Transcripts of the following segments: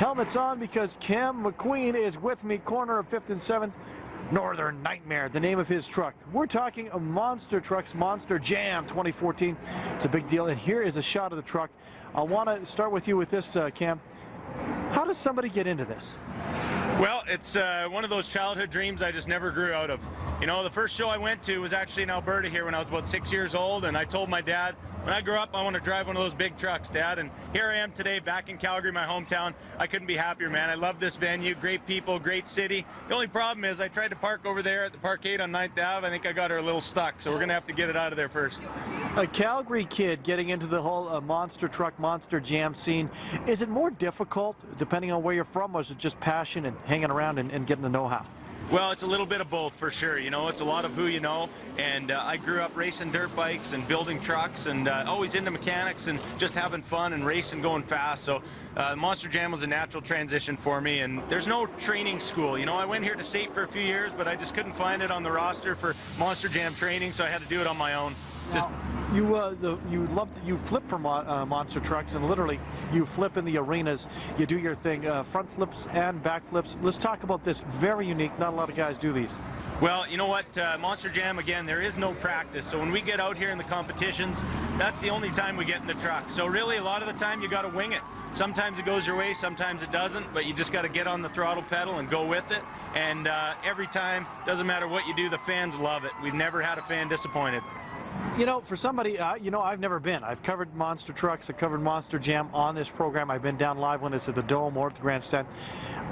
Helmets on because Cam McQueen is with me, corner of 5th and 7th. Northern Nightmare, the name of his truck. We're talking a Monster Trucks Monster Jam 2014. It's a big deal, and here is a shot of the truck. I want to start with you with this, Cam. How does somebody get into this? Well, it's one of those childhood dreams I just never grew out of. You know, the first show I went to was actually in Alberta here when I was about 6 years old, and I told my dad, when I grow up, I want to drive one of those big trucks, Dad. And here I am today, back in Calgary, my hometown. I couldn't be happier, man. I love this venue, great people, great city. The only problem is I tried to park over there at the Parkade on 9th Ave. I think I got her a little stuck, so we're going to have to get it out of there first. A Calgary kid getting into the whole monster truck, monster jam scene, is it more difficult depending on where you're from, or is it just passion and hanging around and getting to know how? Well, it's a little bit of both for sure. You know, it's a lot of who you know, and I grew up racing dirt bikes and building trucks and always into mechanics and just having fun and racing, going fast. So Monster Jam was a natural transition for me, and there's no training school. You know, I went here to state for a few years, but I just couldn't find it on the roster for Monster Jam training, so I had to do it on my own. Just you flip for monster trucks, and literally you flip in the arenas. You do your thing, front flips and back flips. Let's talk about this. Very unique. Not a lot of guys do these. Well, you know what, Monster Jam, again, there is no practice. So when we get out here in the competitions, that's the only time we get in the truck. So really, a lot of the time, you got to wing it. Sometimes it goes your way, sometimes it doesn't, but you just got to get on the throttle pedal and go with it. And every time, doesn't matter what you do, the fans love it. We've never had a fan disappointed. You know, for somebody, you know, I've never been. I've covered monster trucks. I've covered Monster Jam on this program. I've been down live when it's at the Dome or at the Grandstand.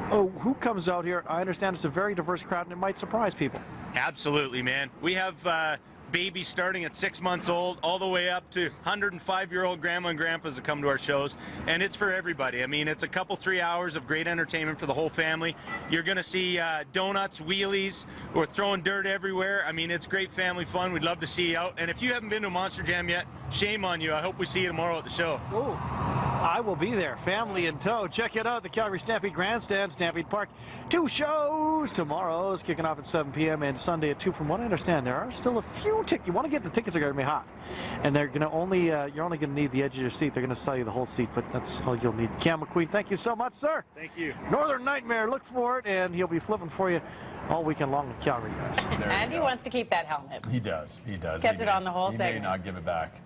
Oh, who comes out here? I understand it's a very diverse crowd, and it might surprise people. Absolutely, man. We have babies starting at 6 months old all the way up to 105-year-old grandma and grandpas that come to our shows, and it's for everybody. I mean, it's a couple 3 hours of great entertainment for the whole family. You're going to see donuts, wheelies, we're throwing dirt everywhere. I mean, it's great family fun. We'd love to see you out, and if you haven't been to Monster Jam yet, shame on you. I hope we see you tomorrow at the show. Ooh. I will be there, family in tow. Check it out, the Calgary Stampede Grandstand, Stampede Park. 2 shows tomorrow. It's kicking off at 7 p.m. and Sunday at 2. From what I understand, there are still a few tickets. You want to get the tickets, are going to be hot, and they're going to only you're only going to need the edge of your seat. They're going to sell you the whole seat, but that's all you'll need. Cam McQueen, thank you so much, sir. Thank you. Northern Nightmare, look for it, and he'll be flipping for you all weekend long in Calgary, guys. And he wants to keep that helmet. He does. He does. Kept it on the whole segment. He may not give it back.